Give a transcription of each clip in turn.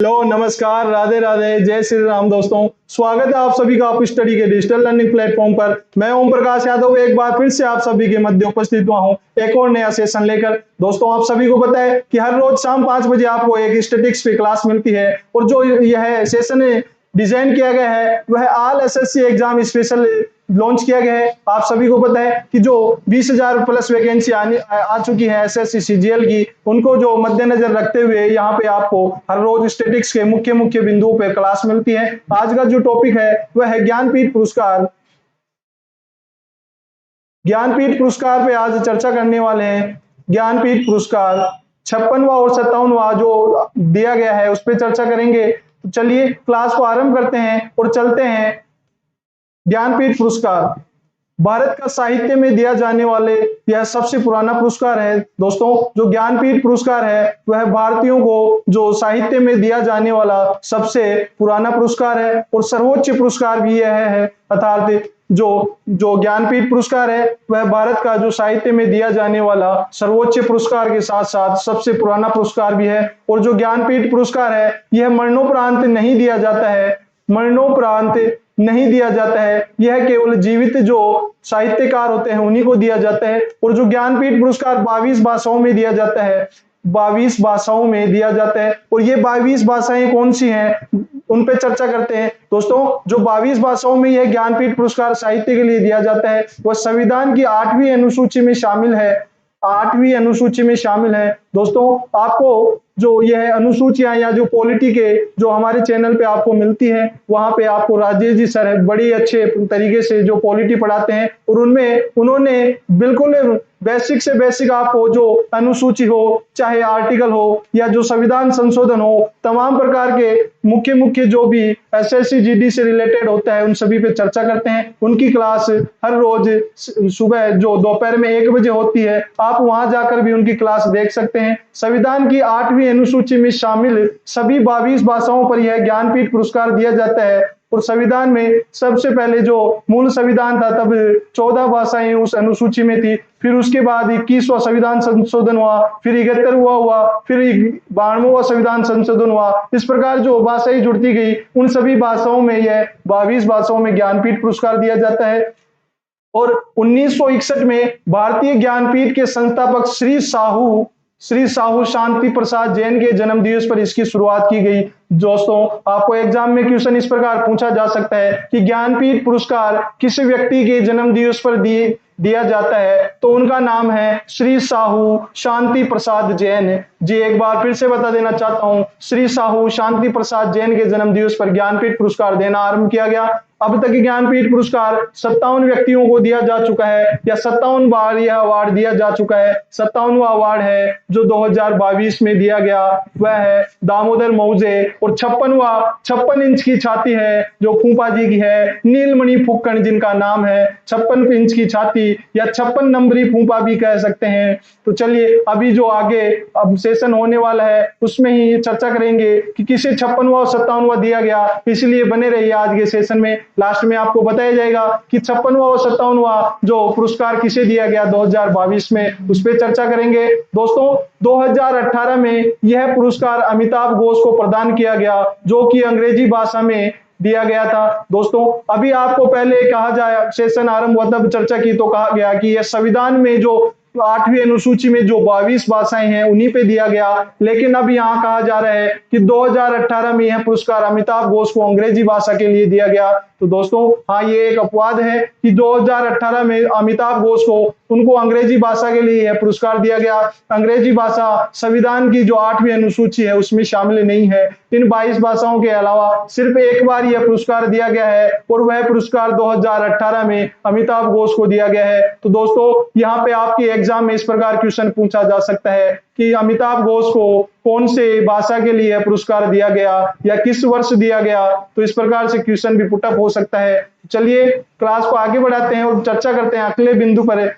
Hello, नमस्कार, राधे राधे, जय श्री राम दोस्तों। स्वागत है आप सभी का आप स्टडी के डिजिटल लर्निंग प्लेटफॉर्म पर। मैं ओम प्रकाश यादव एक बार फिर से आप सभी के मध्य उपस्थित हुआ हूं एक और नया सेशन लेकर। दोस्तों, आप सभी को पता है कि हर रोज शाम 5 बजे आपको एक स्टैटिक्स पे क्लास मिलती है और जो यह सेशन डिजाइन किया गया है वह all SSC exam special launch किया गया है। आप सभी को पता है कि जो 20,000 प्लस वैकेंसी आ चुकी है एसएससी सीजीएल की, उनको जो मद्देनजर रखते हुए यहाँ पे आपको हर रोज स्टैटिक्स के मुख्य मुख्य बिंदुओं पे क्लास मिलती है। आज का जो टॉपिक है वह है ज्ञानपीठ पुरस्कार। ज्ञानपीठ पुरस्कार पे आज चर्चा करने वाले हैं। ज्ञानपीठ पुरस्कार 56वां और 57वां जो दिया गया है उस पर चर्चा करेंगे। तो चलिए क्लास को आरंभ करते हैं और चलते हैं। ज्ञानपीठ पुरस्कार भारत का साहित्य में दिया जाने वाले यह सबसे पुराना पुरस्कार है। दोस्तों, जो ज्ञानपीठ पुरस्कार है वह भारतीयों को जो साहित्य में दिया जाने वाला सबसे पुराना पुरस्कार है और सर्वोच्च पुरस्कार भी यह है। अर्थात जो ज्ञानपीठ पुरस्कार है वह भारत का जो साहित्य में दिया जाने वाला सर्वोच्च पुरस्कार के साथ साथ सबसे पुराना पुरस्कार भी है। और जो ज्ञानपीठ पुरस्कार है यह मरणोपरांत नहीं दिया जाता है, मरणोपरांत नहीं दिया जाता है, यह केवल जीवित जो साहित्यकार होते हैं उन्हीं को दिया जाता है। और जो ज्ञानपीठ पुरस्कार 22 भाषाओं में दिया जाता है, 22 भाषाओं में दिया जाता है। और ये 22 भाषाएं कौन सी हैं उन पे चर्चा करते हैं। दोस्तों, जो 22 भाषाओं में यह ज्ञानपीठ पुरस्कार साहित्य के लिए दिया जाता है वह संविधान की 8वीं अनुसूची में शामिल है। 8वीं अनुसूची में शामिल है। दोस्तों, आपको जो यह अनुसूचियां या जो पॉलिटी के जो हमारे चैनल पे आपको मिलती है वहां पे आपको राजेश जी सर है बड़ी अच्छे तरीके से जो पॉलिटी पढ़ाते हैं और उनमें उन्होंने बिल्कुल बेसिक से बेसिक आपको जो अनुसूची हो, चाहे आर्टिकल हो या जो संविधान संशोधन हो, तमाम प्रकार के मुख्य मुख्य जो भी एसएससी जीडी से रिलेटेड होता है उन सभी पे चर्चा करते हैं। उनकी क्लास हर रोज सुबह जो दोपहर में 1 बजे होती है, आप वहां जाकर भी उनकी क्लास देख सकते हैं। संविधान की 8वीं अनुसूची में शामिल सभी 22 भाषाओं पर यह ज्ञानपीठ पुरस्कार दिया जाता है। और संविधान में सबसे पहले जो मूल संविधान था तब 14 भाषाएं उस अनुसूची में थी, फिर उसके बाद 21वां संविधान संशोधन हुआ, फिर 71वां हुआ, फिर 92वां संविधान संशोधन हुआ। इस प्रकार जो भाषाएं जुड़ती गई उन सभी भाषाओं में यह 22 भाषाओं में ज्ञानपीठ पुरस्कार दिया जाता है। और 1961 में भारतीय ज्ञानपीठ के संस्थापक श्री साहू शांति प्रसाद जैन के जन्म दिवस पर इसकी शुरुआत की गई। दोस्तों, आपको एग्जाम में क्वेश्चन इस प्रकार पूछा जा सकता है कि ज्ञानपीठ पुरस्कार किस व्यक्ति के जन्म दिवस पर दिया जाता है, तो उनका नाम है श्री साहू शांति प्रसाद जैन जी। एक बार फिर से बता देना चाहता हूं, श्री साहू शांति प्रसाद जैन के जन्म दिवस पर ज्ञानपीठ पुरस्कार देना आरंभ किया गया। अब तक ज्ञानपीठ पुरस्कार 57 व्यक्तियों को दिया जा चुका है या 57 बार यह अवार्ड दिया जा चुका है। 57वां अवार्ड है जो 2022 में दिया गया, वह है दामोदर मौजे। और 56 इंच की छाती है जो फूफा जी की है, नीलमणि फुक्कड़ जिनका नाम है। 56 इंच की छाती या 56 नंबरी फूफा भी कह सकते हैं। तो चलिए अभी जो आगे अब सेशन होने वाला है उसमें ही चर्चा करेंगे कि किसे 56वां और 57वां दिया गया, इसलिए बने रहिए आज के सेशन में। लास्ट में आपको बताया जाएगा कि 56वां और 57वां जो पुरस्कार किसे दिया गया 2022 में, उस पर चर्चा करेंगे। दोस्तों, 2018 में यह पुरस्कार अमिताभ घोष को प्रदान किया गया जो कि अंग्रेजी भाषा में दिया गया था। दोस्तों, अभी आपको पहले कहा जाए सेशन आरंभ हुआ तब चर्चा की तो कहा गया कि यह संविधान में जो 8वीं अनुसूची में जो 22 भाषाएं हैं उन्हीं पे दिया गया, लेकिन अब यहाँ कहा जा रहा है कि 2018 में यह पुरस्कार अमिताभ घोष को अंग्रेजी भाषा के लिए दिया गया। तो दोस्तों, हाँ, ये एक अपवाद है कि 2018 में अमिताभ घोष को उनको अंग्रेजी भाषा के लिए यह पुरस्कार दिया गया। अंग्रेजी भाषा संविधान की जो 8वीं अनुसूची है उसमें शामिल नहीं है। इन 22 भाषाओं के अलावा सिर्फ एक बार यह पुरस्कार दिया गया है और वह पुरस्कार 2018 में अमिताभ घोष को दिया गया है। तो दोस्तों, यहाँ पे आपके एग्जाम में इस प्रकार क्वेश्चन पूछा जा सकता है कि अमिताभ घोष को कौन से भाषा के लिए पुरस्कार दिया गया या किस वर्ष दिया गया, तो इस प्रकार से क्वेश्चन भी पुटअप हो सकता है। चलिए क्लास को आगे बढ़ाते हैं और चर्चा करते हैं अगले बिंदु पर।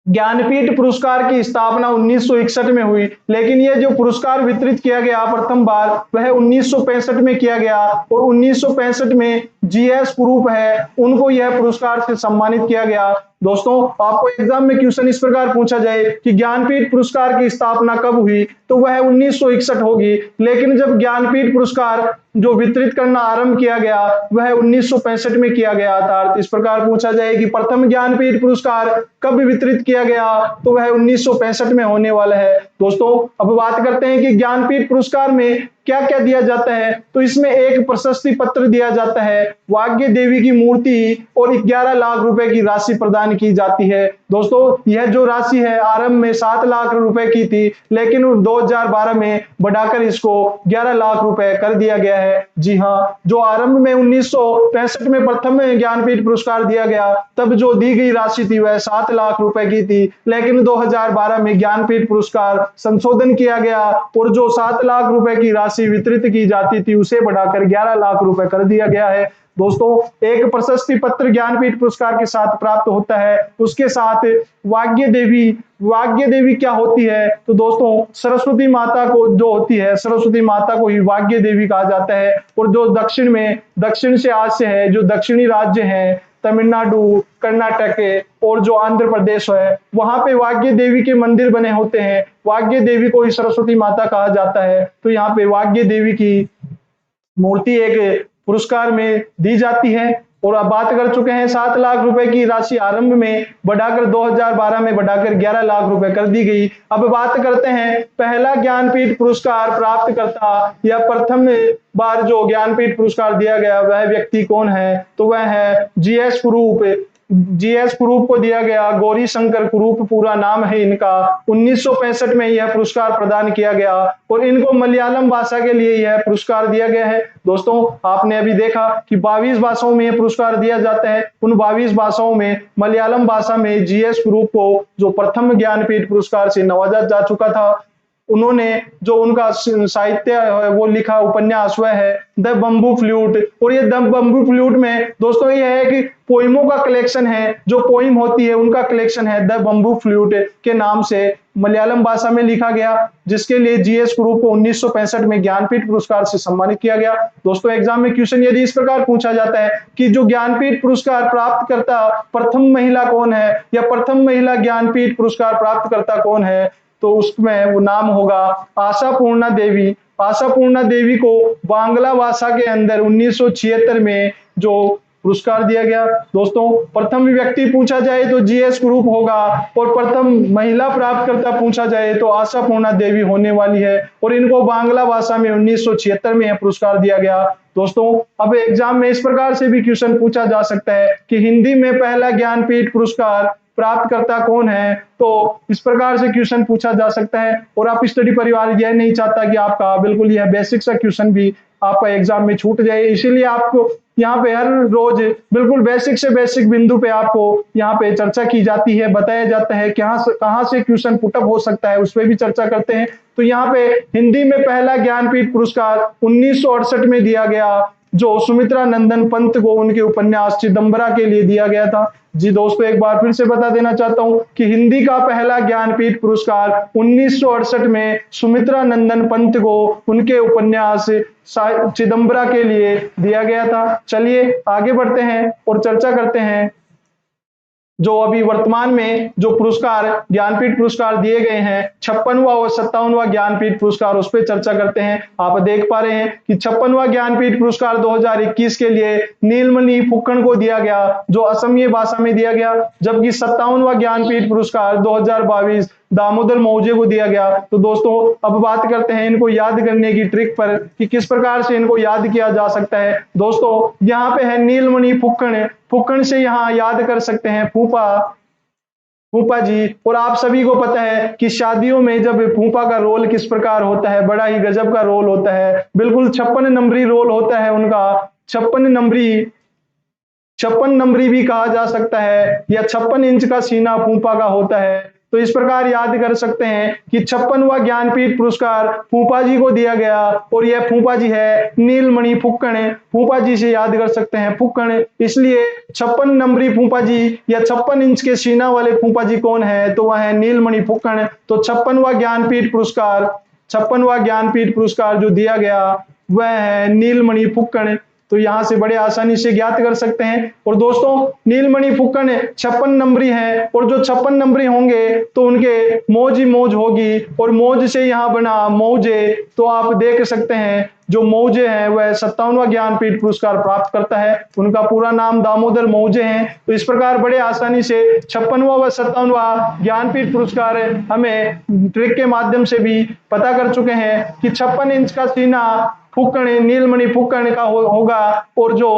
ज्ञानपीठ पुरस्कार की स्थापना 1961 में हुई, लेकिन यह जो पुरस्कार वितरित किया गया प्रथम बार वह 1965 में किया गया। और 1965 में जीएस कुरूप है उनको यह पुरस्कार से सम्मानित किया गया। दोस्तों आपको एग्जाम में क्वेश्चन इस प्रकार पूछा जाए कि ज्ञानपीठ पुरस्कार की स्थापना कब हुई, तो वह 1961 होगी, लेकिन जब ज्ञानपीठ पुरस्कार जो वितरित करना आरंभ किया गया वह 1965 में किया गया था। इस प्रकार पूछा जाए कि प्रथम ज्ञानपीठ पुरस्कार कब वितरित किया गया, तो वह 1965 में होने वाला है। दोस्तों अब बात करते हैं कि ज्ञानपीठ पुरस्कार में क्या क्या दिया जाता है, तो इसमें एक प्रशस्ति पत्र दिया जाता है, वाग्य देवी की मूर्ति और 11 लाख रुपए की राशि प्रदान की जाती है। दोस्तों यह जो राशि है आरंभ में 7 लाख रुपए की थी, लेकिन 2012 में बढ़ाकर इसको 11 लाख रुपए कर दिया गया है। जी हाँ, जो आरंभ में 1965 में प्रथम ज्ञानपीठ पुरस्कार दिया गया तब जो दी गई राशि थी वह 7 लाख रुपए की थी, लेकिन 2012 में ज्ञानपीठ पुरस्कार संशोधन किया गया और जो 7 लाख रुपए की राशि वितरित की जाती थी उसे बढ़ाकर 11 लाख रुपए कर दिया गया है। दोस्तों एक प्रशस्ति पत्र ज्ञानपीठ पुरस्कार के साथ प्राप्त होता है, उसके साथ वाग्य देवी क्या होती है, तो दोस्तों सरस्वती माता को जो होती है, सरस्वती माता को ही वाग्य देवी कहा जाता है। और जो दक्षिण से आज से है, जो दक्षिणी राज्य है तमिलनाडु, कर्नाटक और जो आंध्र प्रदेश है, वहां पे वाग्य देवी के मंदिर बने होते हैं, वाग्य देवी को ही सरस्वती माता कहा जाता है। तो यहाँ पे वाग्य देवी की मूर्ति एक पुरस्कार में दी जाती है। और अब बात कर चुके हैं 7 लाख रुपए की राशि आरंभ में बढ़ाकर 2012 में बढ़ाकर 11 लाख रुपए कर दी गई। अब बात करते हैं पहला ज्ञानपीठ पुरस्कार प्राप्त करता या प्रथम बार जो ज्ञानपीठ पुरस्कार दिया गया वह व्यक्ति कौन है, तो वह है जीएस कुरूप को दिया गया। गौरी शंकर कुरूप पूरा नाम है इनका। 1965 में यह पुरस्कार प्रदान किया गया और इनको मलयालम भाषा के लिए यह पुरस्कार दिया गया है। दोस्तों आपने अभी देखा कि 22 भाषाओं में यह पुरस्कार दिया जाता है, उन 22 भाषाओं में मलयालम भाषा में जीएस कुरूप को जो प्रथम ज्ञानपीठ पुरस्कार से नवाजा जा चुका था, उन्होंने जो उनका साहित्य है वो लिखा उपन्यास वह है द बम्बू फ्लूट। और ये द बम्बू फ्लूट में दोस्तों ये है कि पोइमों का कलेक्शन है, जो पोइम होती है उनका कलेक्शन है द बम्बू फ्लूट के नाम से मलयालम भाषा में लिखा गया, जिसके लिए जीएस कुरूप को 1965 में ज्ञानपीठ पुरस्कार से सम्मानित किया गया। दोस्तों एग्जाम में क्वेश्चन यदि इस प्रकार पूछा जाता है कि जो ज्ञानपीठ पुरस्कार प्राप्त करता प्रथम महिला कौन है या प्रथम महिला ज्ञानपीठ पुरस्कार प्राप्त करता कौन है, तो उसमें वो नाम होगा आशापूर्णा देवी। आशापूर्णा देवी को बांग्ला भाषा के अंदर 1976 में जो पुरस्कार दिया गया। दोस्तों प्रथम व्यक्ति पूछा जाए तो जीएस कुरूप होगा और प्रथम महिला प्राप्तकर्ता पूछा जाए तो आशापूर्णा देवी होने वाली है और इनको बांग्ला भाषा में 1976 में यह पुरस्कार दिया गया। दोस्तों अब एग्जाम में इस प्रकार से भी क्वेश्चन पूछा जा सकता है कि हिंदी में पहला ज्ञानपीठ पुरस्कार प्राप्तकर्ता कौन है, तो इस प्रकार से क्वेश्चन पूछा जा सकता है। और आप स्टडी परिवार यह नहीं चाहता कि आपका बिल्कुल यह बेसिक सा क्वेश्चन भी आपका एग्जाम में छूट जाए, इसीलिए आपको यहाँ पे हर रोज बिल्कुल बेसिक से बेसिक बिंदु पे आपको यहाँ पे चर्चा की जाती है, बताया जाता है कि कहाँ से क्वेश्चन पुटअप हो सकता है, उस पर भी चर्चा करते हैं। तो यहाँ पे हिंदी में पहला ज्ञानपीठ पुरस्कार 1968 में दिया गया, जो सुमित्रा नंदन पंत को उनके उपन्यास चिदंबरा के लिए दिया गया था। जी दोस्तों एक बार फिर से बता देना चाहता हूं कि हिंदी का पहला ज्ञानपीठ पुरस्कार 1968 में सुमित्रा नंदन पंत को उनके उपन्यास चिदंबरा के लिए दिया गया था। चलिए आगे बढ़ते हैं और चर्चा करते हैं जो अभी वर्तमान में जो पुरस्कार ज्ञानपीठ पुरस्कार दिए गए हैं 56वां और 57वां ज्ञानपीठ पुरस्कार, उस पर चर्चा करते हैं। आप देख पा रहे हैं कि 56वां ज्ञानपीठ पुरस्कार 2021 के लिए नीलमणि फुक्कन को दिया गया, जो असमिया भाषा में दिया गया, जबकि 57वां ज्ञानपीठ पुरस्कार 2022 दामोदर मौजे को दिया गया। तो दोस्तों अब बात करते हैं इनको याद करने की ट्रिक पर कि किस प्रकार से इनको याद किया जा सकता है। दोस्तों यहाँ पे है नीलमणि फुक्कन, फुक्कन से यहाँ याद कर सकते हैं फूफा जी। और आप सभी को पता है कि शादियों में जब फूफा का रोल किस प्रकार होता है, बड़ा ही गजब का रोल होता है, बिल्कुल 56 नंबरी रोल होता है उनका। 56 नंबरी भी कहा जा सकता है, या 56 इंच का सीना फूफा का होता है। तो इस प्रकार याद कर सकते हैं कि 56वां ज्ञानपीठ पुरस्कार फूफा जी को दिया गया और यह फूफा जी है नीलमणि फुक्कन। फूफा जी से याद कर सकते हैं फुक्कन, इसलिए 56 नंबरी फूफा जी या 56 इंच के सीना वाले फूफा जी कौन है, तो वह है नीलमणि फुक्कन। तो 56वां ज्ञानपीठ पुरस्कार जो दिया गया वह है नीलमणि फुक्कन। तो यहाँ से बड़े आसानी से ज्ञात कर सकते हैं। और दोस्तों नीलमणि फुक्कड़ 56 नंबरी है और जो 56 नंबरी होंगे तो उनके मौज ही मौज होगी और मौज से यहाँ बना मौजे। तो आप देख सकते हैं जो मौजे हैं वह 57वां ज्ञानपीठ पुरस्कार प्राप्त करता है। उनका पूरा नाम दामोदर मौजे हैं। तो इस प्रकार बड़े आसानी से 56वां व 57वां ज्ञानपीठ पुरस्कार हमें ट्रिक के माध्यम से भी पता कर चुके हैं कि 56 इंच का सीना फुक्कड़ नीलमणि फुक्कड़ का होगा और जो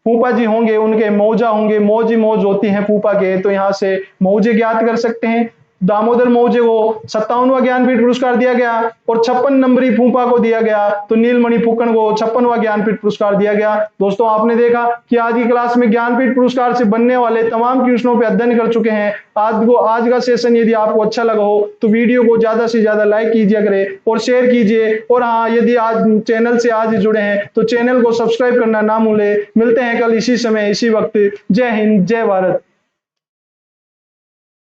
फूफा जी होंगे उनके मौजा होंगे, मौज ही मौज होती हैं फूफा के। तो यहाँ से मौजे ज्ञात कर सकते हैं। दामोदर मौजे को 57वां ज्ञानपीठ पुरस्कार दिया गया और 56 नंबरी फूफा को दिया गया। तो नीलमणि फुक्कड़ को 56वां ज्ञानपीठ पुरस्कार दिया गया। दोस्तों आपने देखा कि आज की क्लास में ज्ञानपीठ पुरस्कार से बनने वाले तमाम क्वेश्चनों पे अध्ययन कर चुके हैं। आज का सेशन यदि आपको अच्छा लगा हो तो वीडियो को ज्यादा से ज्यादा लाइक कीजिए करें और शेयर कीजिए। और हाँ, यदि आज चैनल से आज जुड़े हैं तो चैनल को सब्सक्राइब करना ना भूलें। मिलते हैं कल इसी समय इसी वक्त। जय हिंद, जय भारत।